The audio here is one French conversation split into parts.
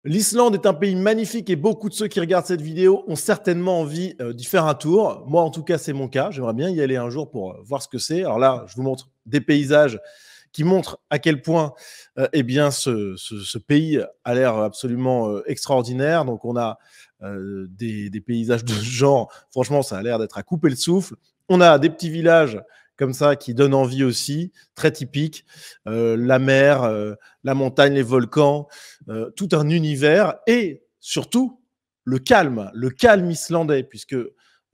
L'Islande est un pays magnifique et beaucoup de ceux qui regardent cette vidéo ont certainement envie d'y faire un tour. Moi, en tout cas, c'est mon cas. J'aimerais bien y aller un jour pour voir ce que c'est. Alors là, je vous montre des paysages qui montrent à quel point eh bien, ce pays a l'air absolument extraordinaire. Donc, on a des paysages de ce genre. Franchement, ça a l'air d'être à couper le souffle. On a des petits villages comme ça qui donnent envie aussi, très typiques. La mer, la montagne, les volcans, tout un univers et surtout le calme islandais, puisque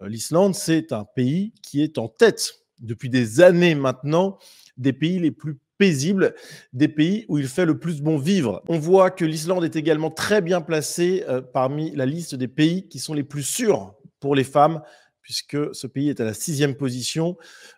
l'Islande, c'est un pays qui est en tête depuis des années maintenant des pays les plus paisibles, des pays où il fait le plus bon vivre. On voit que l'Islande est également très bien placée parmi la liste des pays qui sont les plus sûrs pour les femmes, puisque ce pays est à la 6e position.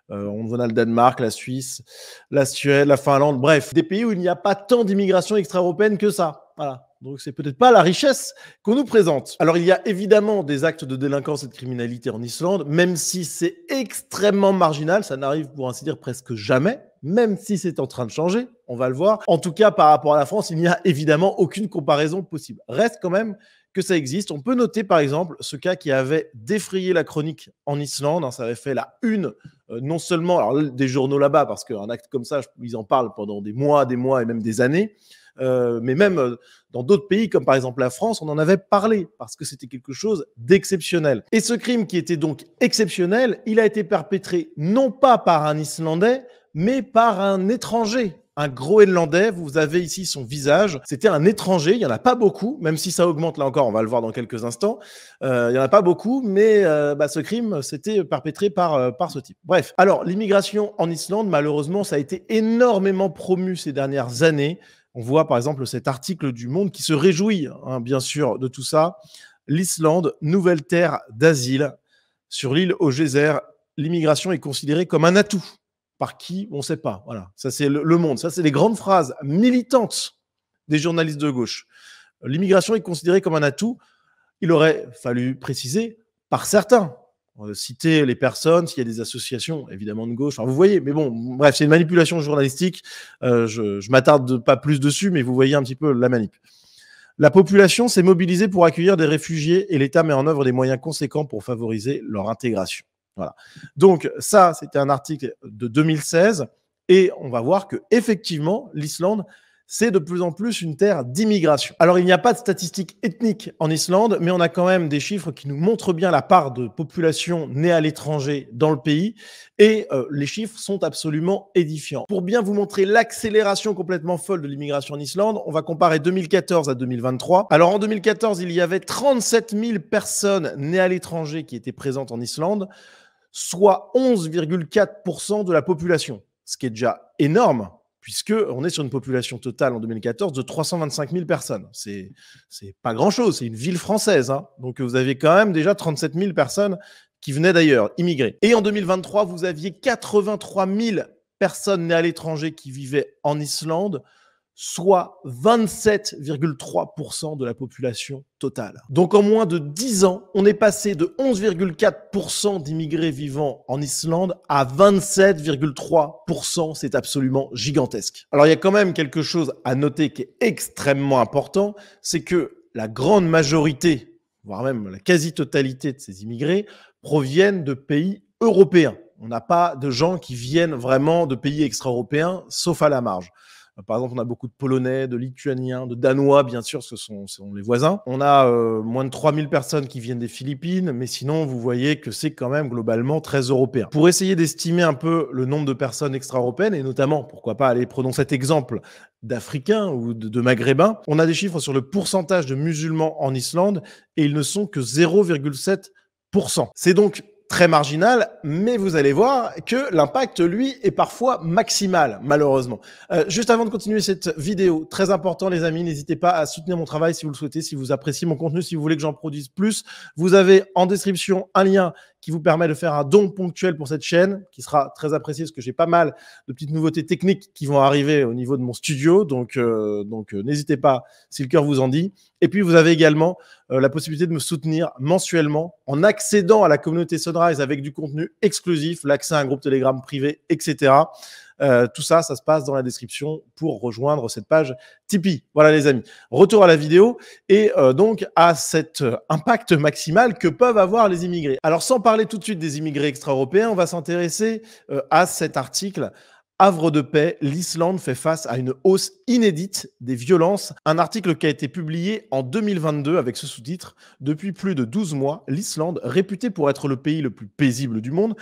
On a le Danemark, la Suisse, la Suède, la Finlande, bref, des pays où il n'y a pas tant d'immigration extra-européenne que ça. Voilà. Donc, c'est peut-être pas la richesse qu'on nous présente. Alors, il y a évidemment des actes de délinquance et de criminalité en Islande, même si c'est extrêmement marginal, ça n'arrive pour ainsi dire presque jamais, même si c'est en train de changer, on va le voir. En tout cas, par rapport à la France, il n'y a évidemment aucune comparaison possible. Reste quand même que ça existe. On peut noter par exemple ce cas qui avait défrayé la chronique en Islande, ça avait fait la une non seulement alors, des journaux là-bas, parce qu'un acte comme ça, ils en parlent pendant des mois et même des années, mais même dans d'autres pays comme par exemple la France, on en avait parlé parce que c'était quelque chose d'exceptionnel. Et ce crime qui était donc exceptionnel, il a été perpétré non pas par un Islandais, mais par un étranger. Un Groenlandais, vous avez ici son visage. C'était un étranger, il n'y en a pas beaucoup, même si ça augmente là encore, on va le voir dans quelques instants. Il n'y en a pas beaucoup, mais ce crime, c'était perpétré par ce type. Bref, alors l'immigration en Islande, malheureusement, ça a été énormément promu ces dernières années. On voit par exemple cet article du Monde qui se réjouit, bien sûr, de tout ça. L'Islande, nouvelle terre d'asile. Sur l'île au geyser, l'immigration est considérée comme un atout. Par qui, on ne sait pas. Voilà, ça c'est le Monde. Ça, c'est les grandes phrases militantes des journalistes de gauche. L'immigration est considérée comme un atout. Il aurait fallu préciser par certains. Citer les personnes, s'il y a des associations, évidemment de gauche. Enfin, vous voyez, mais bon, bref, c'est une manipulation journalistique. Je m'attarde pas plus dessus, mais vous voyez un petit peu la manip. La population s'est mobilisée pour accueillir des réfugiés et l'État met en œuvre des moyens conséquents pour favoriser leur intégration. Voilà. Donc ça, c'était un article de 2016 et on va voir que effectivement, l'Islande, c'est de plus en plus une terre d'immigration. Alors, il n'y a pas de statistiques ethniques en Islande, mais on a quand même des chiffres qui nous montrent bien la part de population née à l'étranger dans le pays. Et les chiffres sont absolument édifiants. Pour bien vous montrer l'accélération complètement folle de l'immigration en Islande, on va comparer 2014 à 2023. Alors, en 2014, il y avait 37 000 personnes nées à l'étranger qui étaient présentes en Islande, soit 11,4% de la population, ce qui est déjà énorme, puisqu'on est sur une population totale en 2014 de 325 000 personnes. C'est pas grand-chose, c'est une ville française. Donc, vous avez quand même déjà 37 000 personnes qui venaient d'ailleurs, immigrées. Et en 2023, vous aviez 83 000 personnes nées à l'étranger qui vivaient en Islande, soit 27,3% de la population totale. Donc en moins de 10 ans, on est passé de 11,4% d'immigrés vivant en Islande à 27,3%. C'est absolument gigantesque. Alors il y a quand même quelque chose à noter qui est extrêmement important, c'est que la grande majorité, voire même la quasi-totalité de ces immigrés proviennent de pays européens. On n'a pas de gens qui viennent vraiment de pays extra-européens, sauf à la marge. Par exemple, on a beaucoup de Polonais, de Lituaniens, de Danois, bien sûr, ce sont les voisins. On a moins de 3000 personnes qui viennent des Philippines, mais sinon, vous voyez que c'est quand même globalement très européen. Pour essayer d'estimer un peu le nombre de personnes extra-européennes, et notamment, pourquoi pas aller prenons cet exemple d'Africains ou de Maghrébins, on a des chiffres sur le pourcentage de musulmans en Islande, et ils ne sont que 0,7%. C'est donc très marginal, mais vous allez voir que l'impact, lui, est parfois maximal, malheureusement. Juste avant de continuer cette vidéo, très important, les amis, n'hésitez pas à soutenir mon travail si vous le souhaitez, si vous appréciez mon contenu, si vous voulez que j'en produise plus. Vous avez en description un lien qui vous permet de faire un don ponctuel pour cette chaîne, qui sera très apprécié parce que j'ai pas mal de petites nouveautés techniques qui vont arriver au niveau de mon studio. Donc n'hésitez pas si le cœur vous en dit. Et puis, vous avez également la possibilité de me soutenir mensuellement en accédant à la communauté Sunrise avec du contenu exclusif, l'accès à un groupe Telegram privé, etc. Tout ça, ça se passe dans la description pour rejoindre cette page Tipeee. Voilà les amis, retour à la vidéo et donc à cet impact maximal que peuvent avoir les immigrés. Alors sans parler tout de suite des immigrés extra-européens, on va s'intéresser à cet article. Havre de paix, l'Islande fait face à une hausse inédite des violences. Un article qui a été publié en 2022 avec ce sous-titre « Depuis plus de 12 mois, l'Islande, réputée pour être le pays le plus paisible du monde,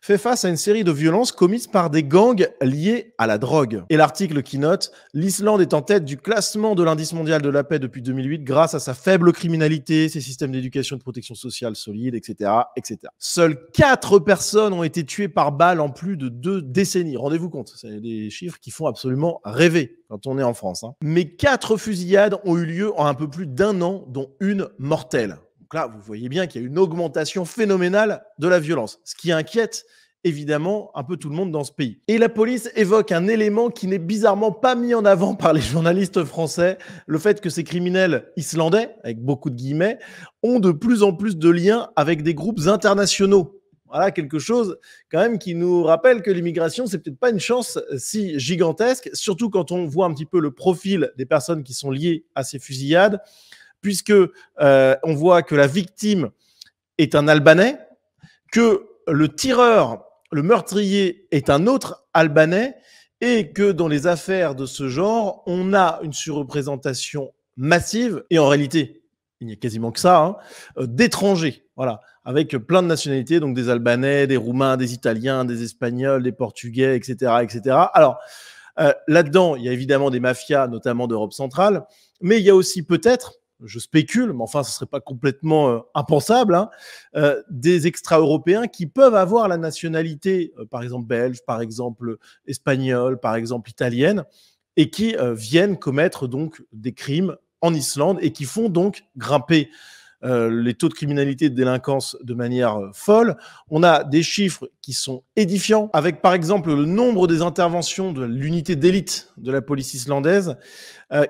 fait face à une série de violences commises par des gangs liés à la drogue. » Et l'article qui note « L'Islande est en tête du classement de l'indice mondial de la paix depuis 2008 grâce à sa faible criminalité, ses systèmes d'éducation et de protection sociale solides, etc. etc. » Seules 4 personnes ont été tuées par balle en plus de 2 décennies. Rendez-vous compte, c'est des chiffres qui font absolument rêver quand on est en France. Mais 4 fusillades ont eu lieu en un peu plus d'1 an, dont une mortelle. Donc là, vous voyez bien qu'il y a une augmentation phénoménale de la violence, ce qui inquiète évidemment un peu tout le monde dans ce pays. Et la police évoque un élément qui n'est bizarrement pas mis en avant par les journalistes français, le fait que ces criminels islandais, avec beaucoup de guillemets, ont de plus en plus de liens avec des groupes internationaux. Voilà quelque chose quand même qui nous rappelle que l'immigration, c'est peut-être pas une chance si gigantesque, surtout quand on voit un petit peu le profil des personnes qui sont liées à ces fusillades, puisque on voit que la victime est un Albanais, que le tireur, le meurtrier est un autre Albanais, et que dans les affaires de ce genre, on a une surreprésentation massive, et en réalité, il n'y a quasiment que ça, d'étrangers, voilà, avec plein de nationalités, donc des Albanais, des Roumains, des Italiens, des Espagnols, des Portugais, etc., etc. Alors, là-dedans, il y a évidemment des mafias, notamment d'Europe centrale, mais il y a aussi peut-être, je spécule, mais enfin, ce ne serait pas complètement impensable, des extra-européens qui peuvent avoir la nationalité, par exemple belge, par exemple espagnole, par exemple italienne, et qui viennent commettre donc des crimes en Islande et qui font donc grimper les taux de criminalité et de délinquance de manière folle. On a des chiffres qui sont édifiants, avec par exemple le nombre des interventions de l'unité d'élite de la police islandaise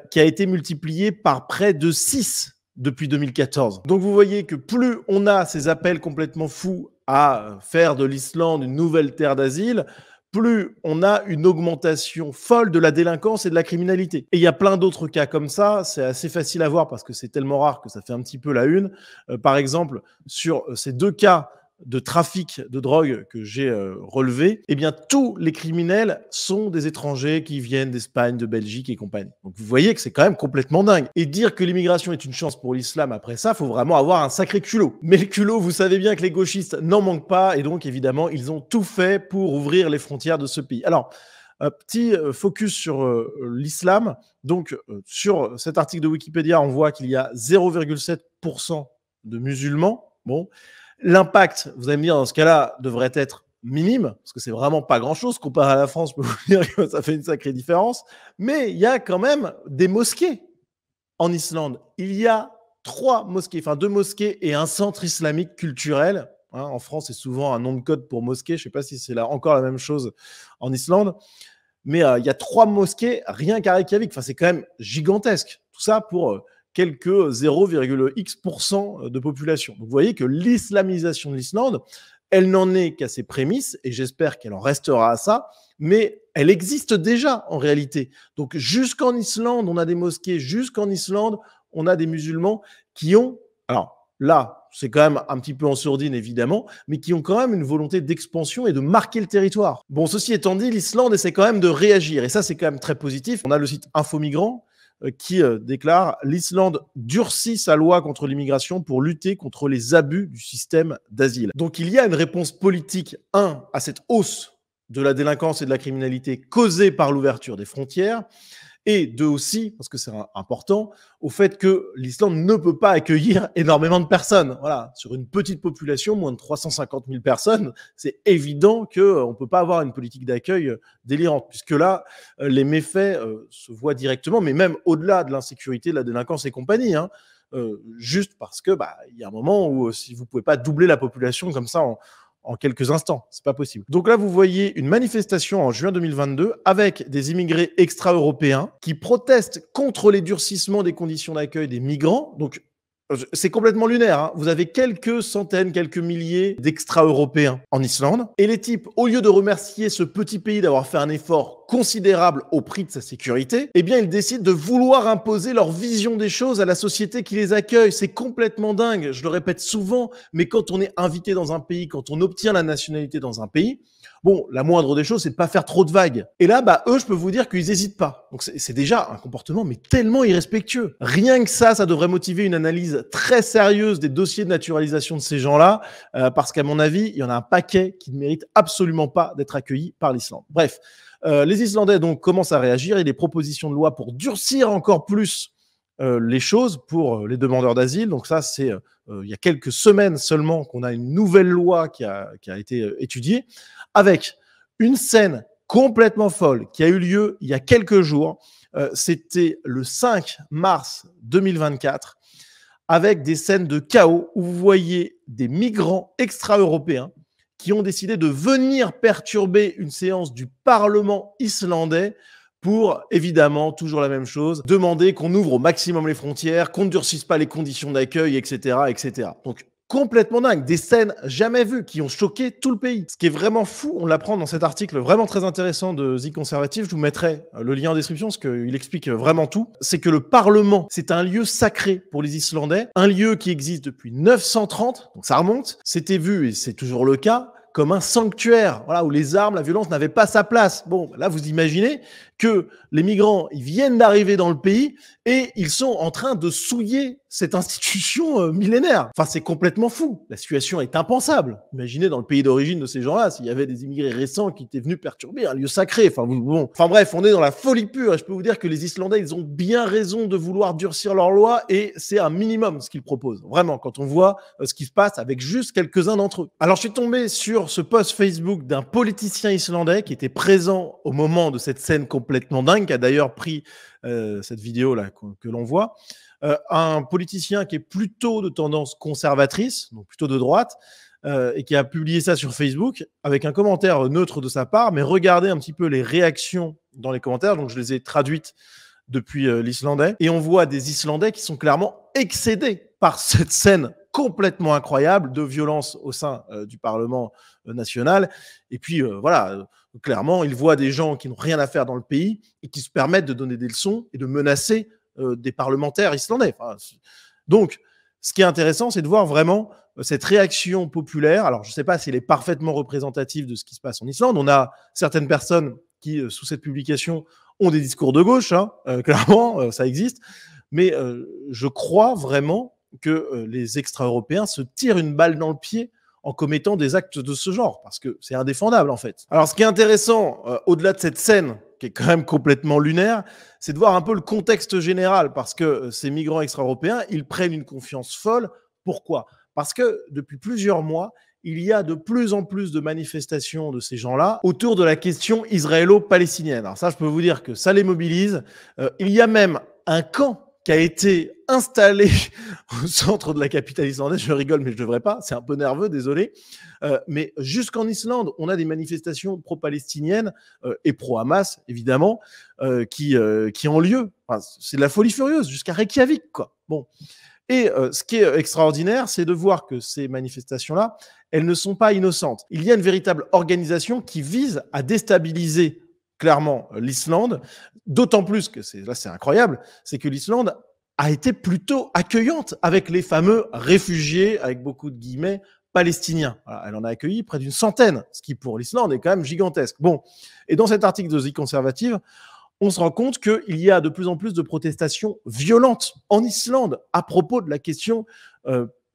qui a été multiplié par près de 6 depuis 2014. Donc vous voyez que plus on a ces appels complètement fous à faire de l'Islande une nouvelle terre d'asile, plus on a une augmentation folle de la délinquance et de la criminalité. Et il y a plein d'autres cas comme ça, c'est assez facile à voir parce que c'est tellement rare que ça fait un petit peu la une. Par exemple, sur ces 2 cas de trafic de drogue que j'ai relevés, eh bien tous les criminels sont des étrangers qui viennent d'Espagne, de Belgique et compagnie. Donc vous voyez que c'est quand même complètement dingue. Et dire que l'immigration est une chance pour l'islam après ça, faut vraiment avoir un sacré culot. Mais le culot, vous savez bien que les gauchistes n'en manquent pas et donc évidemment, ils ont tout fait pour ouvrir les frontières de ce pays. Alors, petit focus sur l'islam. Donc, sur cet article de Wikipédia, on voit qu'il y a 0,7% de musulmans. Bon, l'impact, vous allez me dire, dans ce cas-là, devrait être minime, parce que c'est vraiment pas grand-chose comparé à la France, je peux vous dire que ça fait une sacrée différence. Mais il y a quand même des mosquées en Islande. Il y a 3 mosquées, enfin 2 mosquées et un centre islamique culturel. En France, c'est souvent un nom de code pour mosquée. Je ne sais pas si c'est là encore la même chose en Islande. Mais il y a 3 mosquées rien qu'à Reykjavik. Enfin, c'est quand même gigantesque. Tout ça pour quelques 0,x% de population. Donc, vous voyez que l'islamisation de l'Islande, elle n'en est qu'à ses prémices, et j'espère qu'elle en restera à ça, mais elle existe déjà en réalité. Donc, jusqu'en Islande, on a des mosquées, jusqu'en Islande, on a des musulmans qui ont... Alors là, c'est quand même un petit peu en sourdine, évidemment, mais qui ont quand même une volonté d'expansion et de marquer le territoire. Bon, ceci étant dit, l'Islande essaie quand même de réagir, et ça, c'est quand même très positif. On a le site Infomigrants, qui déclare « L'Islande durcit sa loi contre l'immigration pour lutter contre les abus du système d'asile ». Donc il y a une réponse politique, à cette hausse de la délinquance et de la criminalité causée par l'ouverture des frontières, et 2 aussi, parce que c'est important, au fait que l'Islande ne peut pas accueillir énormément de personnes. Voilà, sur une petite population, moins de 350 000 personnes, c'est évident qu'on ne peut pas avoir une politique d'accueil délirante, puisque là, les méfaits se voient directement, mais même au-delà de l'insécurité, de la délinquance et compagnie, juste parce que y a un moment où si vous ne pouvez pas doubler la population comme ça en quelques instants, c'est pas possible. Donc là, vous voyez une manifestation en juin 2022 avec des immigrés extra-européens qui protestent contre les durcissements des conditions d'accueil des migrants. Donc C'est complètement lunaire, hein. Vous avez quelques centaines, quelques milliers d'extra-européens en Islande. Et les types, au lieu de remercier ce petit pays d'avoir fait un effort considérable au prix de sa sécurité, eh bien, ils décident de vouloir imposer leur vision des choses à la société qui les accueille. C'est complètement dingue. Je le répète souvent, mais quand on est invité dans un pays, quand on obtient la nationalité dans un pays, bon, la moindre des choses, c'est de pas faire trop de vagues. Et là, bah, eux, je peux vous dire qu'ils n'hésitent pas. Donc, c'est déjà un comportement, mais tellement irrespectueux. Rien que ça devrait motiver une analyse très sérieuse des dossiers de naturalisation de ces gens-là, parce qu'à mon avis, il y en a un paquet qui ne mérite absolument pas d'être accueillis par l'Islande. Bref, les Islandais donc commencent à réagir et des propositions de loi pour durcir encore plus les choses pour les demandeurs d'asile. Donc ça, c'est il y a quelques semaines seulement qu'on a une nouvelle loi qui a été étudiée, avec une scène complètement folle qui a eu lieu il y a quelques jours. C'était le 5 mars 2024, avec des scènes de chaos où vous voyez des migrants extra-européens qui ont décidé de venir perturber une séance du Parlement islandais pour, évidemment, toujours la même chose, demander qu'on ouvre au maximum les frontières, qu'on ne durcisse pas les conditions d'accueil, etc., etc. Donc, complètement dingue, des scènes jamais vues qui ont choqué tout le pays. Ce qui est vraiment fou, on l'apprend dans cet article vraiment très intéressant de The Conservative, je vous mettrai le lien en description parce qu'il explique vraiment tout, c'est que le Parlement, c'est un lieu sacré pour les Islandais, un lieu qui existe depuis 930, donc ça remonte, c'était vu, et c'est toujours le cas, comme un sanctuaire, voilà, où les armes, la violence n'avaient pas sa place. Bon, là, vous imaginez que les migrants, ils viennent d'arriver dans le pays et ils sont en train de souiller cette institution millénaire. Enfin, c'est complètement fou. La situation est impensable. Imaginez dans le pays d'origine de ces gens-là, s'il y avait des immigrés récents qui étaient venus perturber un lieu sacré. Enfin, bon. Enfin bref, on est dans la folie pure et je peux vous dire que les Islandais, ils ont bien raison de vouloir durcir leurs lois et c'est un minimum ce qu'ils proposent. Vraiment, quand on voit ce qui se passe avec juste quelques-uns d'entre eux. Alors, je suis tombé sur ce post Facebook d'un politicien islandais qui était présent au moment de cette scène complètement dingue, qui a d'ailleurs pris cette vidéo-là que l'on voit. Un politicien qui est plutôt de tendance conservatrice, donc plutôt de droite, et qui a publié ça sur Facebook avec un commentaire neutre de sa part, mais regardez un petit peu les réactions dans les commentaires, donc je les ai traduites depuis l'islandais, et on voit des Islandais qui sont clairement excédés par cette scène complètement incroyable de violence au sein du Parlement national, et puis voilà, clairement, ils voient des gens qui n'ont rien à faire dans le pays et qui se permettent de donner des leçons et de menacer des parlementaires islandais. Enfin, donc, ce qui est intéressant, c'est de voir vraiment cette réaction populaire. Alors, je ne sais pas si elle est parfaitement représentative de ce qui se passe en Islande. On a certaines personnes qui, sous cette publication, ont des discours de gauche, hein, clairement, ça existe. Mais je crois vraiment que les extra-européens se tirent une balle dans le pied en commettant des actes de ce genre, parce que c'est indéfendable en fait. Alors ce qui est intéressant, au-delà de cette scène, qui est quand même complètement lunaire, c'est de voir un peu le contexte général, parce que ces migrants extra-européens, ils prennent une confiance folle. Pourquoi ? Parce que depuis plusieurs mois, il y a de plus en plus de manifestations de ces gens-là autour de la question israélo-palestinienne. Alors ça, je peux vous dire que ça les mobilise. Il y a même un camp qui a été installé au centre de la capitale islandaise. Je rigole, mais je ne devrais pas. C'est un peu nerveux, désolé. Mais jusqu'en Islande, on a des manifestations pro-palestiniennes et pro-Hamas, évidemment, qui ont lieu. Enfin, c'est de la folie furieuse, jusqu'à Reykjavik, quoi. Bon. Et ce qui est extraordinaire, c'est de voir que ces manifestations-là, elles ne sont pas innocentes. Il y a une véritable organisation qui vise à déstabiliser clairement l'Islande, d'autant plus que là c'est incroyable, c'est que l'Islande a été plutôt accueillante avec les fameux réfugiés, avec beaucoup de guillemets, palestiniens. Voilà, elle en a accueilli près d'une centaine, ce qui pour l'Islande est quand même gigantesque. Bon, et dans cet article de The Conservative, on se rend compte qu'il y a de plus en plus de protestations violentes en Islande à propos de la question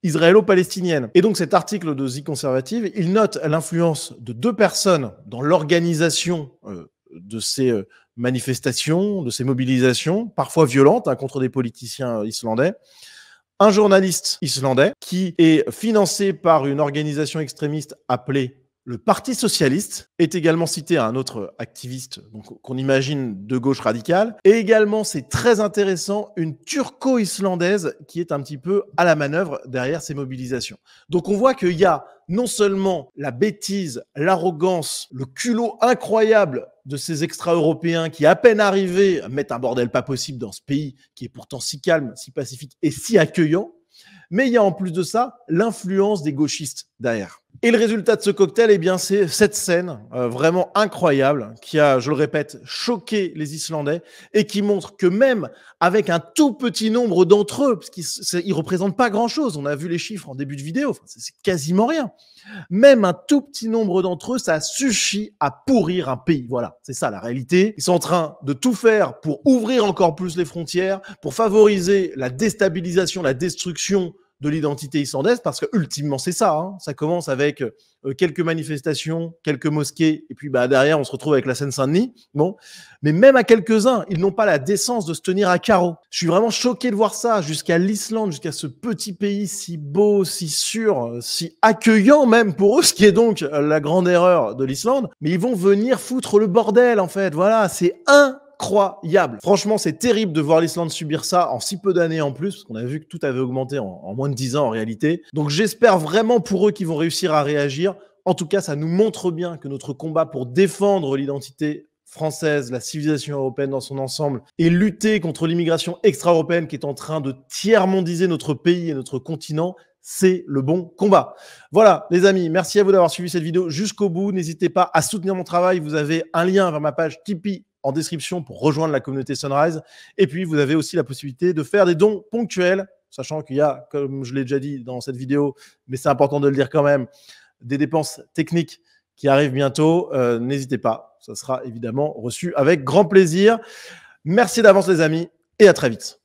israélo-palestinienne. Et donc cet article de The Conservative, il note l'influence de 2 personnes dans l'organisation de ces manifestations, de ces mobilisations, parfois violentes, hein, contre des politiciens islandais. Un journaliste islandais qui est financé par une organisation extrémiste appelée le Parti socialiste, est également cité à un autre activiste qu'on imagine de gauche radicale. Et également, c'est très intéressant, une turco-islandaise qui est un petit peu à la manœuvre derrière ces mobilisations. Donc on voit qu'il y a non seulement la bêtise, l'arrogance, le culot incroyable de ces extra-européens qui, à peine arrivés, mettent un bordel pas possible dans ce pays qui est pourtant si calme, si pacifique et si accueillant. Mais il y a en plus de ça l'influence des gauchistes derrière. Et le résultat de ce cocktail, eh bien, c'est cette scène vraiment incroyable qui a, je le répète, choqué les Islandais et qui montre que même avec un tout petit nombre d'entre eux, parce qu'ils ne représentent pas grand-chose, on a vu les chiffres en début de vidéo, enfin, c'est quasiment rien, même un tout petit nombre d'entre eux, ça suffit à pourrir un pays. Voilà, c'est ça la réalité. Ils sont en train de tout faire pour ouvrir encore plus les frontières, pour favoriser la déstabilisation, la destruction de l'identité islandaise, parce que ultimement c'est ça. Hein. Ça commence avec quelques manifestations, quelques mosquées, et puis derrière on se retrouve avec la Seine-Saint-Denis. Bon, mais même à quelques-uns, ils n'ont pas la décence de se tenir à carreau. Je suis vraiment choqué de voir ça jusqu'à l'Islande, jusqu'à ce petit pays si beau, si sûr, si accueillant même pour eux, ce qui est donc la grande erreur de l'Islande. Mais ils vont venir foutre le bordel en fait. Voilà, c'est incroyable. Franchement, c'est terrible de voir l'Islande subir ça en si peu d'années en plus, parce qu'on a vu que tout avait augmenté en moins de 10 ans en réalité. Donc j'espère vraiment pour eux qu'ils vont réussir à réagir. En tout cas, ça nous montre bien que notre combat pour défendre l'identité française, la civilisation européenne dans son ensemble, et lutter contre l'immigration extra-européenne qui est en train de tiers-mondiser notre pays et notre continent, c'est le bon combat. Voilà, les amis, merci à vous d'avoir suivi cette vidéo jusqu'au bout. N'hésitez pas à soutenir mon travail. Vous avez un lien vers ma page Tipeee en description pour rejoindre la communauté Sunrise. Et puis, vous avez aussi la possibilité de faire des dons ponctuels, sachant qu'il y a, comme je l'ai déjà dit dans cette vidéo, mais c'est important de le dire quand même, des dépenses techniques qui arrivent bientôt. N'hésitez pas, ça sera évidemment reçu avec grand plaisir. Merci d'avance, les amis, et à très vite.